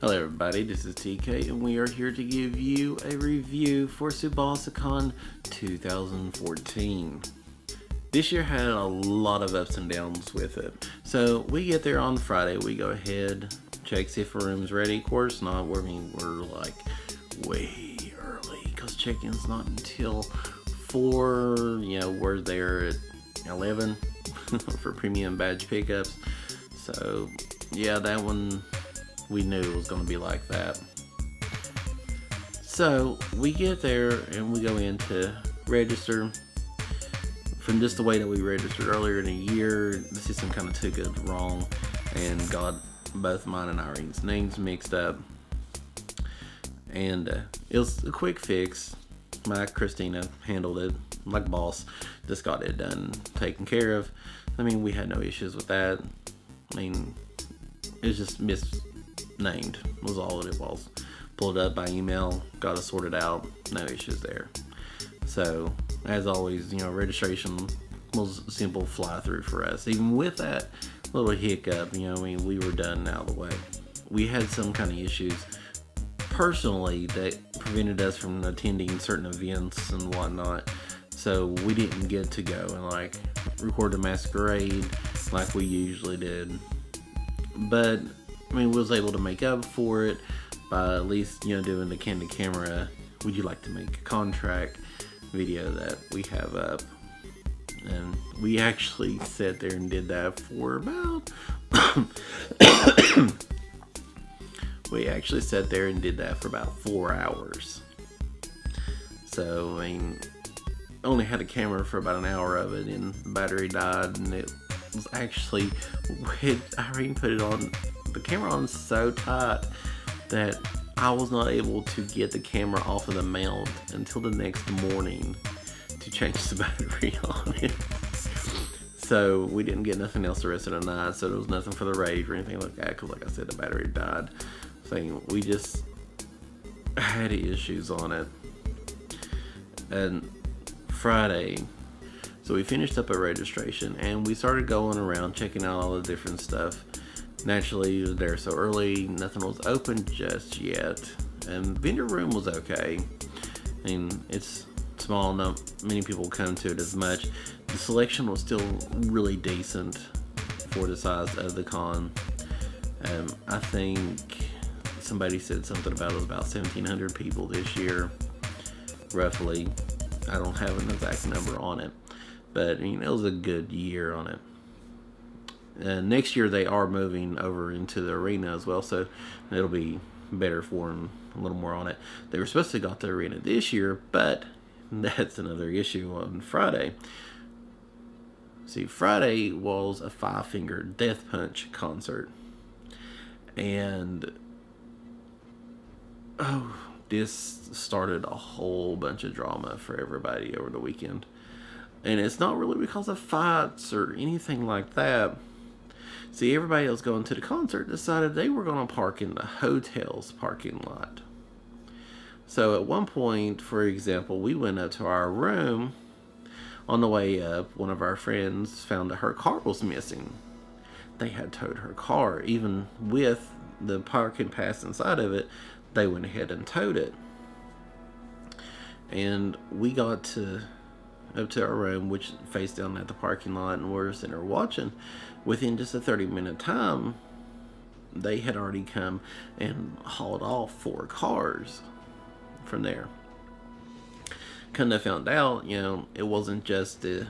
Hello everybody, this is TK and we are here to give you a review for Tsubasacon 2014. This year had a lot of ups and downs with it. So we get there on Friday, we go ahead, check see if a room's ready. Of course not, we're like way early because check-in's not until 4, we're there at 11 for premium badge pickups. So yeah, that one we knew it was going to be like that. So we get there and we go in to register. From just the way that we registered earlier in the year, the system kind of took it wrong and got both mine and Irene's names mixed up. And it was a quick fix. My Christina handled it like a boss, just got it done, taken care of. I mean, we had no issues with that. I mean, it was just misnamed was all it was. Pulled up by email, got it sorted out, no issues there. So as always, registration was a simple fly through for us. Even with that little hiccup, we were done out of the way. We had some kind of issues personally that prevented us from attending certain events and whatnot. So we didn't get to go and record the masquerade like we usually did. But we was able to make up for it by at least doing the candid camera would you like to make a contract video that we have up. And we actually sat there and did that for about we actually sat there and did that for about 4 hours. So only had a camera for about an hour of it and the battery died, and it was actually Irene put it on the camera on so tight that I was not able to get the camera off of the mount until the next morning to change the battery on it. So we didn't get nothing else the rest of the night, so there was nothing for the rave or anything like that because like I said, the battery died. So we just had issues on it. And Friday, so we finished up a registration and we started going around checking out all the different stuff. Naturally, it was there so early, nothing was open just yet. And vendor room was okay. It's small, not many people come to it as much. The selection was still really decent for the size of the con. I think somebody said something about it was about 1,700 people this year, roughly. I don't have an exact number on it, but it was a good year on it. Next year they are moving over into the arena as well, so it'll be better for them, a little more on it. They were supposed to got the arena this year, but that's another issue on Friday. See, Friday was a 5-finger Death Punch concert, and this started a whole bunch of drama for everybody over the weekend. And it's not really because of fights or anything like that. See, everybody else going to the concert decided they were going to park in the hotel's parking lot. So at one point, for example, we went up to our room. On the way up, one of our friends found that her car was missing. They had towed her car. Even with the parking pass inside of it, they went ahead and towed it. And we got up to our room, which faced down at the parking lot, and we're sitting there watching. Within just a 30-minute time, they had already come and hauled off 4 cars from there. Couldn't have found out, it wasn't just the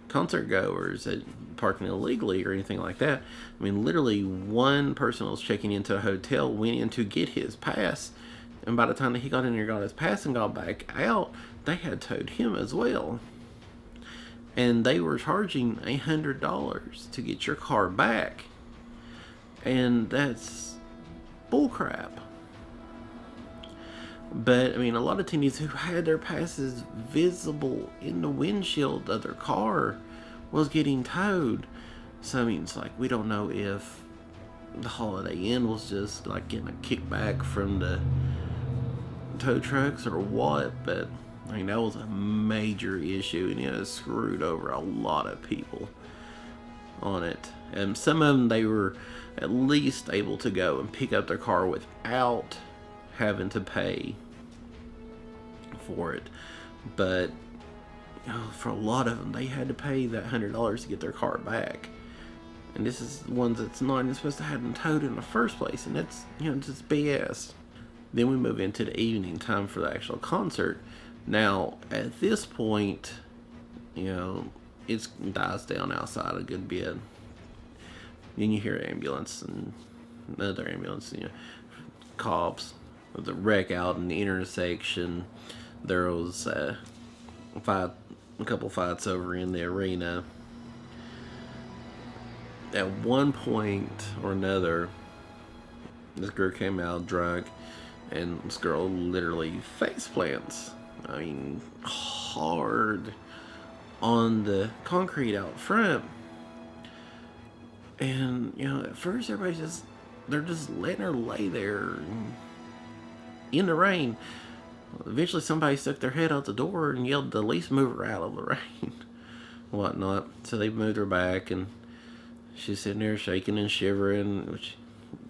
concert goers that parking illegally or anything like that. Literally one person was checking into a hotel, went in to get his pass, and by the time that he got in there, got his pass and got back out, they had towed him as well. And they were charging $100 to get your car back. And that's bullcrap. But, a lot of attendees who had their passes visible in the windshield of their car was getting towed. So, it's we don't know if the Holiday Inn was just, getting a kickback from the tow trucks or what, but that was a major issue, and it screwed over a lot of people. on it. And some of them, they were at least able to go and pick up their car without having to pay for it. But for a lot of them, they had to pay that $100 to get their car back. And this is ones that's not even supposed to have them towed in the first place, and it's just BS. Then we move into the evening time for the actual concert. Now at this point, it dies down outside a good bit. Then you hear ambulance and another ambulance, cops. The wreck out in the intersection. There was a couple fights over in the arena. At one point or another, this girl came out drunk, and this girl literally face plants. I mean, hard on the concrete out front. And at first they're just letting her lay there in the rain. Eventually somebody stuck their head out the door and yelled to at least move her out of the rain, whatnot. So they moved her back, and she's sitting there shaking and shivering, which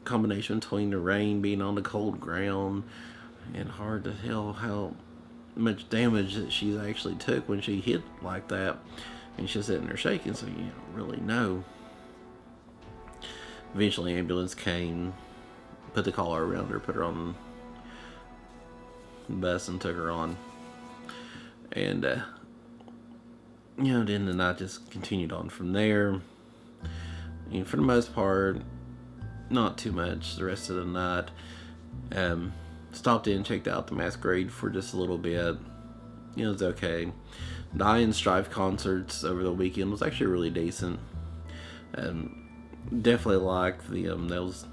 combination between the rain being on the cold ground and hard to tell how much damage that she actually took when she hit like that. And she's sitting there shaking, so you don't really know. Eventually ambulance came, put the collar around her, put her on the bus and took her on. And then the night just continued on from there. And for the most part, not too much the rest of the night. Stopped in, checked out the Masquerade for just a little bit. It was okay. The Iron Strife concerts over the weekend was actually really decent. Definitely liked them. That was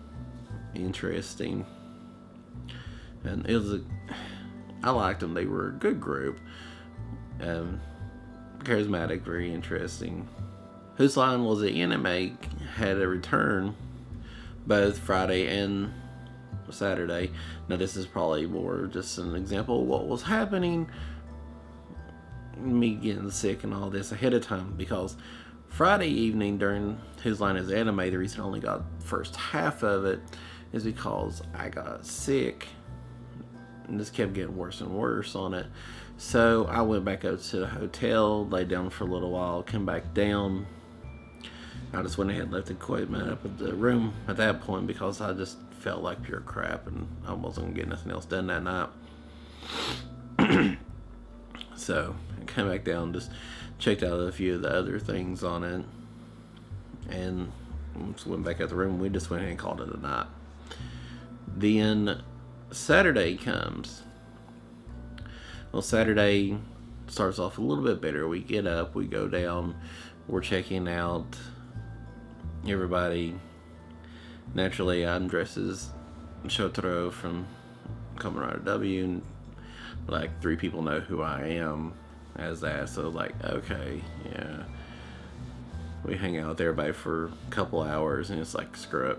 interesting. And I liked them. They were a good group. Charismatic, very interesting. Whose Line Was It Anime had a return both Friday and Saturday. Now this is probably more just an example of what was happening, me getting sick and all this ahead of time, because Friday evening during Whose Line Is It Anime, the reason I only got the first half of it is because I got sick and this kept getting worse and worse on it. So I went back up to the hotel, laid down for a little while, came back down. I just went ahead and left the equipment up at the room at that point because I just felt like pure crap and I wasn't going to get nothing else done that night. So I came back down, just checked out a few of the other things on it, and just went back at the room. We just went ahead and called it a night. Then Saturday comes. Well, Saturday starts off a little bit better. We get up, we go down, we're checking out everybody. Naturally, I'm dressed as Shotaro from Kamen Rider W, and like 3 people know who I am as that. So like, okay, yeah. We hang out with everybody for a couple hours, and it's like, screw it.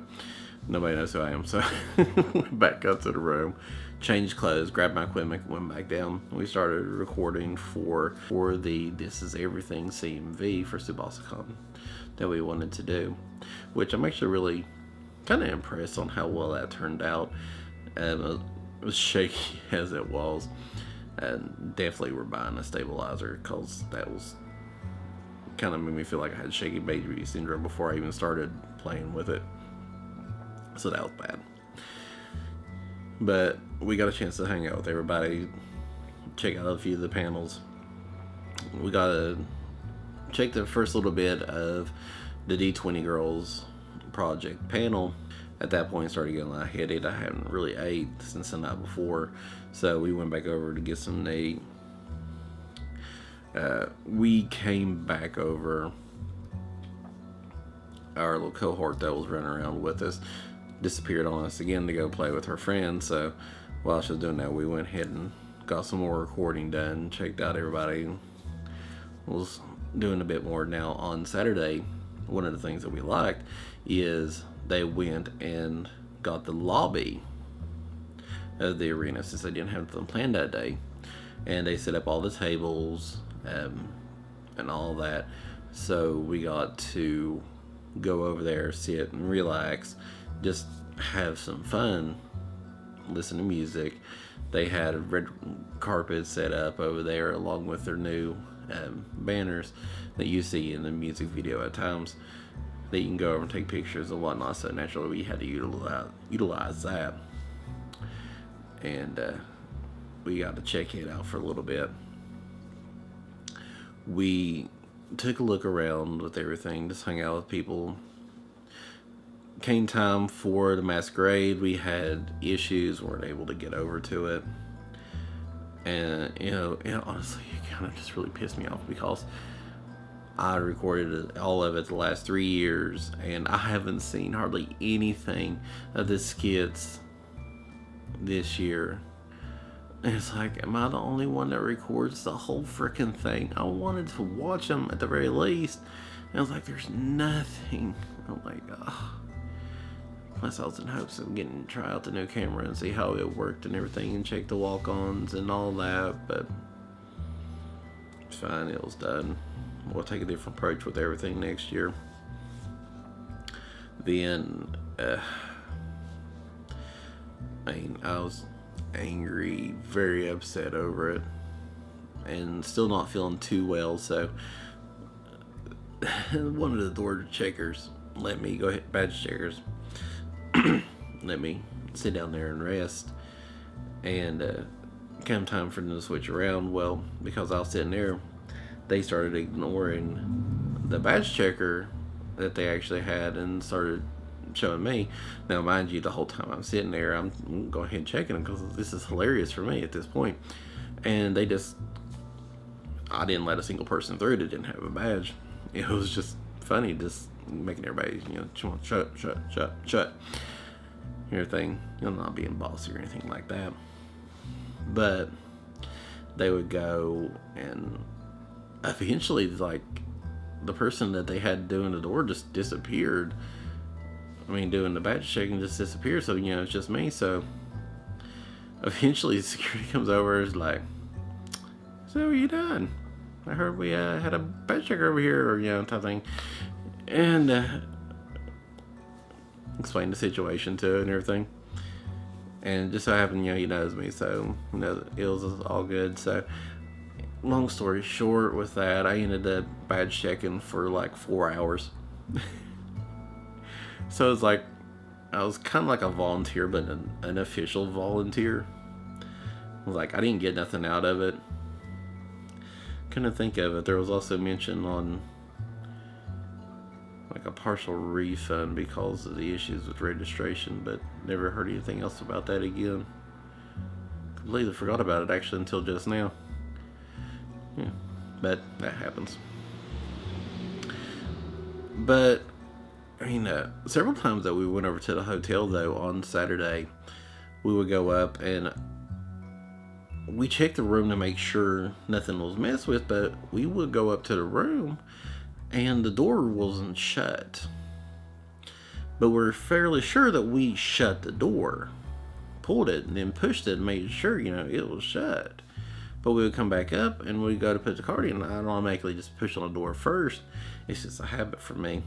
Nobody knows who I am. So went back up to the room, changed clothes, grabbed my equipment, went back down. We started recording for the This Is Everything CMV for Tsubasacon that we wanted to do, which I'm actually really kind of impressed on how well that turned out. As shaky as it was, and definitely we're buying a stabilizer because that was kind of made me feel like I had shaky baby syndrome before I even started playing with it. So that was bad. But we got a chance to hang out with everybody, check out a few of the panels. We got to check the first little bit of the D20 Girls project panel. At that point, I started getting lightheaded. I hadn't really ate since the night before, so we went back over to get some to eat. We came back over. Our little cohort that was running around with us disappeared on us again to go play with her friends. So while she was doing that, we went ahead and got some more recording done, checked out everybody, was doing a bit more. Now on Saturday, one of the things that we liked is they went and got the lobby of the arena, since they didn't have them planned that day, and they set up all the tables and all that. So we got to go over there, sit and relax, just have some fun, listen to music. They had a red carpet set up over there along with their new banners that you see in the music video at times that you can go over and take pictures and whatnot. So naturally we had to utilize that, and we got to check it out for a little bit. We took a look around with everything, just hung out with people. Came time for the masquerade, we had issues, weren't able to get over to it. And honestly, it kind of just really pissed me off because I recorded all of it the last 3 years, and I haven't seen hardly anything of the skits this year. And it's like, am I the only one that records the whole freaking thing? I wanted to watch them at the very least. And I was like, there's nothing. I'm like, oh. Plus, I was in hopes of getting to try out the new camera and see how it worked and everything, and check the walk-ons and all that. But it's fine, it was done. We'll take a different approach with everything next year. Then, I was angry, very upset over it, and still not feeling too well. So one of the door checkers let me go ahead, badge checkers let me sit down there and rest. And come time for them to switch around, well, because I was sitting there, they started ignoring the badge checker that they actually had and started showing me. Now, mind you, the whole time I'm sitting there, I'm going ahead and checking them because this is hilarious for me at this point. And I didn't let a single person through that didn't have a badge. It was just funny, just making everybody, shut. Everything, not being bossy or anything like that. But they would go, and eventually, like, the person that they had doing the door just disappeared. Doing the badge checking just disappeared. So, it's just me. So, eventually, security comes over and is like, so what are you doing? I heard we had a badge checker over here, or, type thing. And explained the situation to it and everything. And just so happened, he knows me. So, it was all good. So, long story short with that, I ended up badge checking for like 4 hours. So it's like, I was kind of like a volunteer, but an official volunteer. I was like, I didn't get nothing out of it. Couldn't think of it. There was also mention on like a partial refund because of the issues with registration, but never heard anything else about that again. Completely forgot about it actually until just now. Yeah, but that happens. But several times that we went over to the hotel though on Saturday, we would go up and we checked the room to make sure nothing was messed with, but we would go up to the room and the door wasn't shut. But we're fairly sure that we shut the door, pulled it and then pushed it and made sure, it was shut. But we would come back up and we'd go to put the card in, and I'd automatically just push on the door first. It's just a habit for me.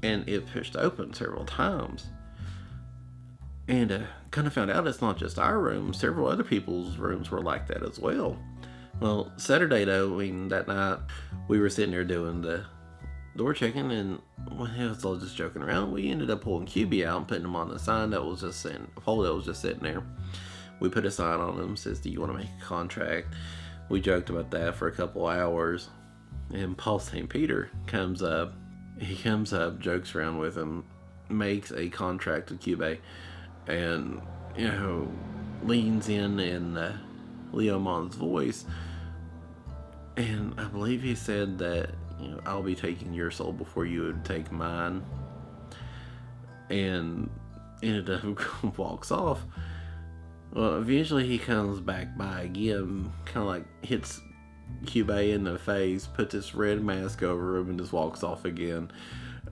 And it pushed open several times. And kind of found out it's not just our room. Several other people's rooms were like that as well. Well, Saturday though, that night, we were sitting there doing the door checking, and it was all just joking around. We ended up pulling QB out and putting him on the sign that was just sitting, a pole that was just sitting there. We put a sign on him, says, do you want to make a contract? We joked about that for a couple hours. And Paul St. Peter comes up. He comes up, jokes around with him, makes a contract with Cube, and, leans in Leo Mon's voice. And I believe he said that, I'll be taking your soul before you would take mine. And ended up walks off. Well, eventually he comes back by again, kind of like hits Cube in the face, puts this red mask over him, and just walks off again.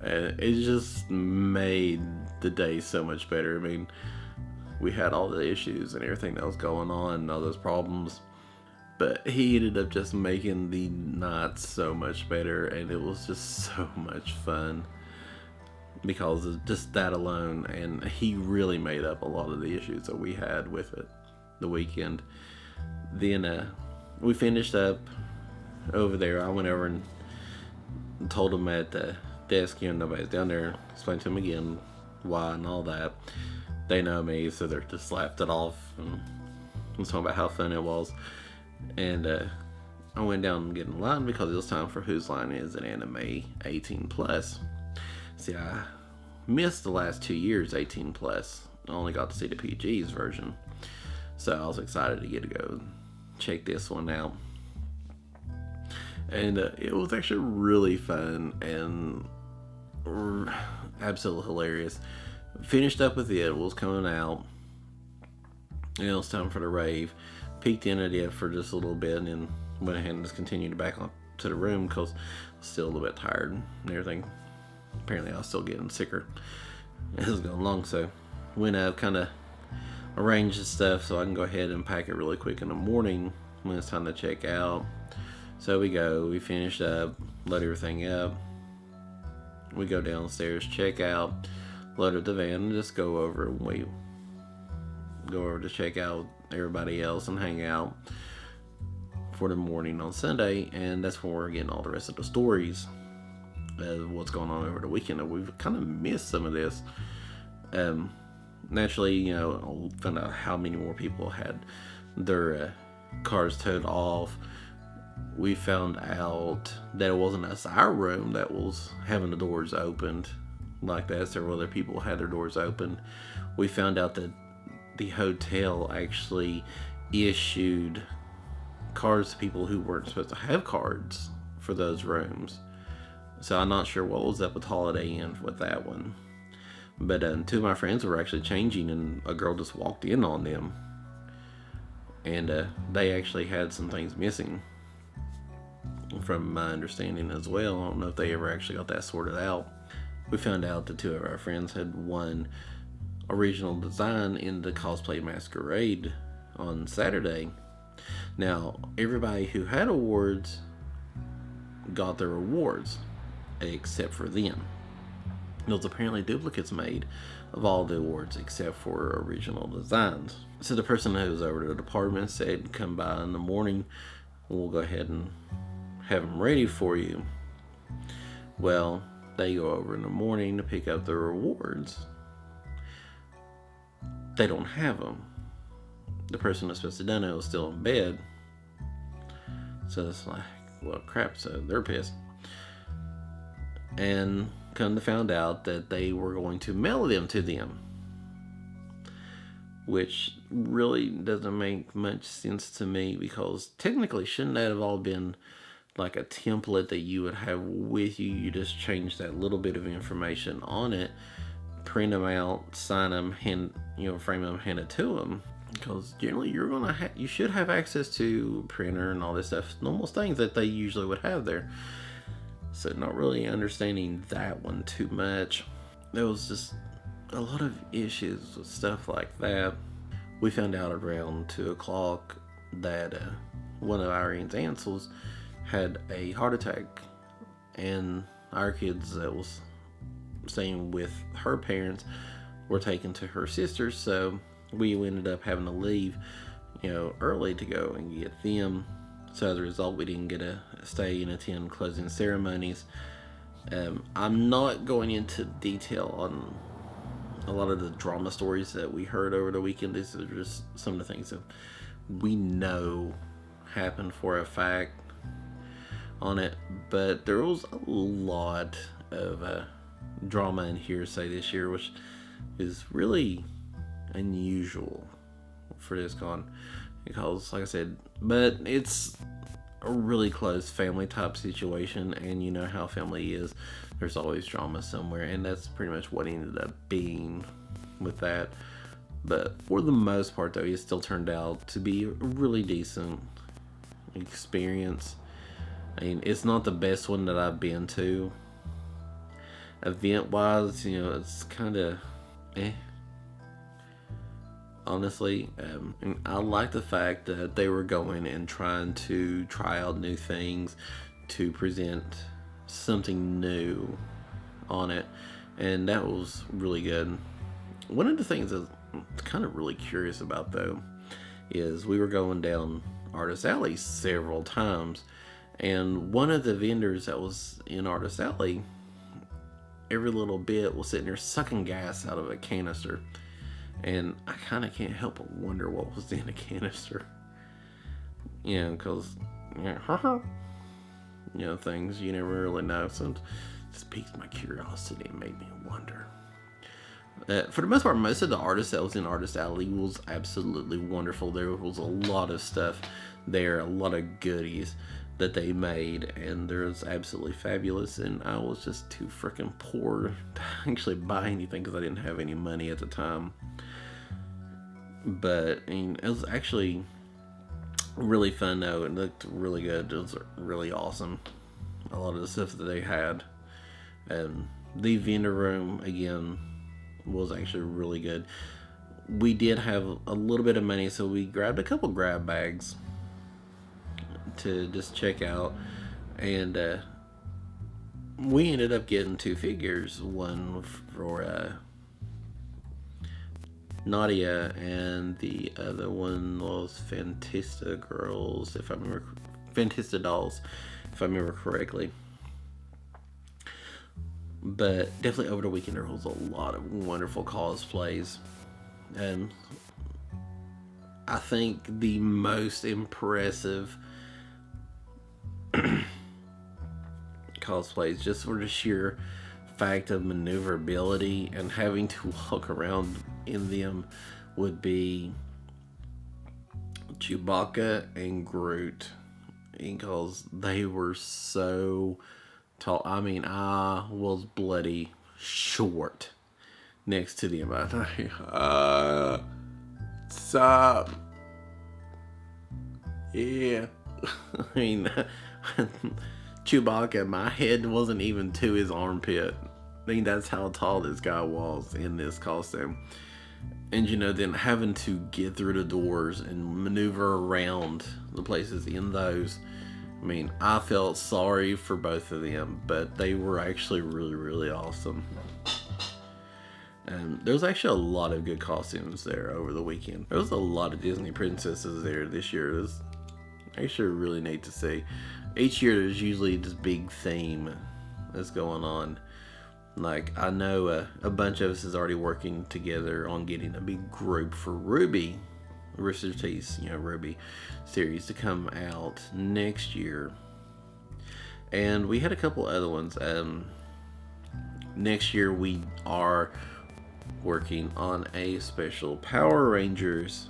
And it just made the day so much better. We had all the issues and everything that was going on, and all those problems. But he ended up just making the night so much better, and it was just so much fun. because of just that alone. And he really made up a lot of the issues that we had with it the weekend. Then we finished up over there. I went over and told him at the desk, nobody's down there, explained to him again why and all that. They know me, so they're just laughed it off and was talking about how fun it was. And I went down and get in line because it was time for Whose Line Is It Anime 18 plus. See, I missed the last 2 years 18 plus. I only got to see the PG's version, so I was excited to get to go check this one out. And it was actually really fun and absolutely hilarious. Finished up with it, was coming out, and it was time for the rave. Peeked in at it for just a little bit, and then went ahead and just continued back on to the room because I was still a little bit tired and everything. Apparently I was still getting sicker as it was going along, so went up, kind of arranged the stuff so I can go ahead and pack it really quick in the morning when it's time to check out. So we finished up, load everything up, we go downstairs, check out, load up the van, and just go over to check out everybody else and hang out for the morning on Sunday. And that's when we're getting all the rest of the stories of what's going on over the weekend. And we've kind of missed some of this. Naturally, I'll find out how many more people had their cars towed off. We found out that it wasn't us, our room, that was having the doors opened like that. Several other people had their doors open. We found out that the hotel actually issued cards to people who weren't supposed to have cards for those rooms. So I'm not sure what was up with Holiday Inn with that one. But two of my friends were actually changing, and a girl just walked in on them. And they actually had some things missing, from my understanding as well. I don't know if they ever actually got that sorted out. We found out that two of our friends had won original design in the cosplay masquerade on Saturday. Now, everybody who had awards got their awards except for them. There was apparently duplicates made of all the awards except for original designs. So the person who was over to the department said, come by in the morning, we'll go ahead and have them ready for you. Well, they go over in the morning to pick up their awards. They don't have them. The person that's supposed to done it was still in bed. So it's like, well, crap, so they're pissed. And come to find out that they were going to mail them to them, which really doesn't make much sense to me, because technically shouldn't that have all been like a template that you would have with you? You just change that little bit of information on it, print them out, sign them, frame them, hand it to them. Because generally you should have access to printer and all this stuff, almost things that they usually would have there. So not really understanding that one too much. There was just a lot of issues with stuff like that. We found out around 2 o'clock that one of Irene's aunts had a heart attack, and our kids that was staying with her parents were taken to her sister's, so we ended up having to leave early to go and get them. So as a result, we didn't get to stay and attend closing ceremonies. I'm not going into detail on a lot of the drama stories that we heard over the weekend. These are just some of the things that we know happened for a fact on it. But there was a lot of drama and hearsay this year, which is really unusual for this con, because like I said, but it's a really close family type situation, and you know how family is, there's always drama somewhere, and that's pretty much what ended up being with that. But for the most part though, it still turned out to be a really decent experience. I mean, it's not the best one that I've been to event wise, it's kind of honestly. And I like the fact that they were going and trying to try out new things to present something new on it. and that was really good. One of the things I'm kind of really curious about, though, is we were going down Artist Alley several times, and one of the vendors that was in Artist Alley, every little bit was sitting there sucking gas out of a canister, and I kind of can't help but wonder what was in the canister. Because things you never really know. So it just piqued my curiosity and made me wonder. For the most part, most of the artists that was in Artist Alley was absolutely wonderful. There was a lot of stuff there, a lot of goodies that they made, and there was absolutely fabulous. And I was just too freaking poor to actually buy anything because I didn't have any money at the time. But it was actually really fun though. It looked really good. It was really awesome. A lot of the stuff that they had. The vendor room again was actually really good. We did have a little bit of money, so we grabbed a couple grab bags to just check out, and we ended up getting 2 figures, one for Nadia, and the other one was Fantista Girls, Fantista Dolls, if I remember correctly. But definitely over the weekend there was a lot of wonderful cosplays. And I think the most impressive cosplays, just for the sheer fact of maneuverability and having to walk around in them, would be Chewbacca and Groot, because they were so tall. I mean, I was bloody short next to them. I thought, stop. Yeah. I mean, Chewbacca, my head wasn't even to his armpit. I mean, that's how tall this guy was in this costume. And then having to get through the doors and maneuver around the places in those. I mean, I felt sorry for both of them, but they were actually really, really awesome. And there was actually a lot of good costumes there over the weekend. There was a lot of Disney princesses there this year. It was actually really neat to see. Each year there's usually this big theme that's going on. Like, I know a bunch of us is already working together on getting a big group for Ruby, Rooster Teeth's, Ruby series to come out next year. And we had a couple other ones. Next year we are working on a special Power Rangers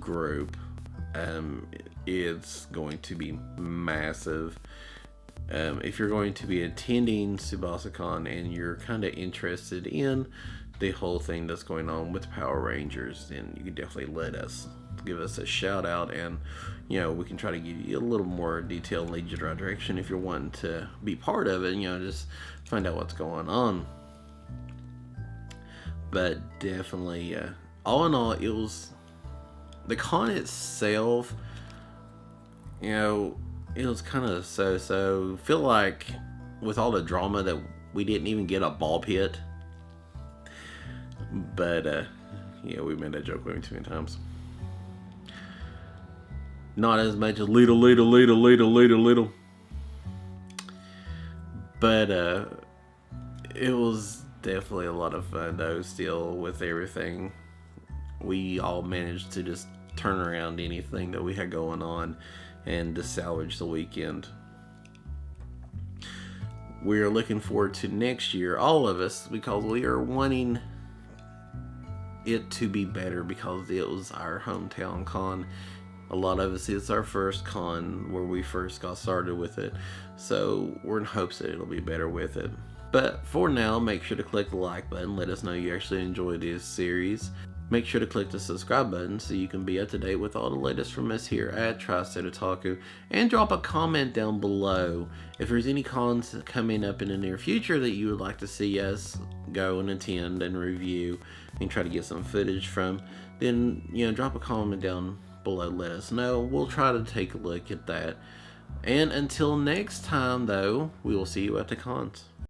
group. It's going to be massive. If you're going to be attending Tsubasacon and you're kind of interested in the whole thing that's going on with Power Rangers, then you can definitely give us a shout out, and we can try to give you a little more detail and lead you the right direction if you're wanting to be part of it, just find out what's going on. But definitely, all in all, it was the con itself. It was kind of so. Feel like with all the drama that we didn't even get a ball pit. But we made that joke way too many times. Not as much as little. But it was definitely a lot of fun though. Still, with everything, we all managed to just turn around anything that we had going on and to salvage the weekend. We are looking forward to next year, all of us, because we are wanting it to be better, because it was our hometown con. A lot of us, it's our first con where we first got started with it, so we're in hopes that it'll be better with it. But for now, make sure to click the like button. Let us know you actually enjoyed this series. Make sure to click the subscribe button so you can be up to date with all the latest from us here at Tri-State Otaku, and drop a comment down below if there's any cons coming up in the near future that you would like to see us go and attend and review and try to get some footage from. Then drop a comment down below, let us know. We'll try to take a look at that. And until next time though, we will see you at the cons.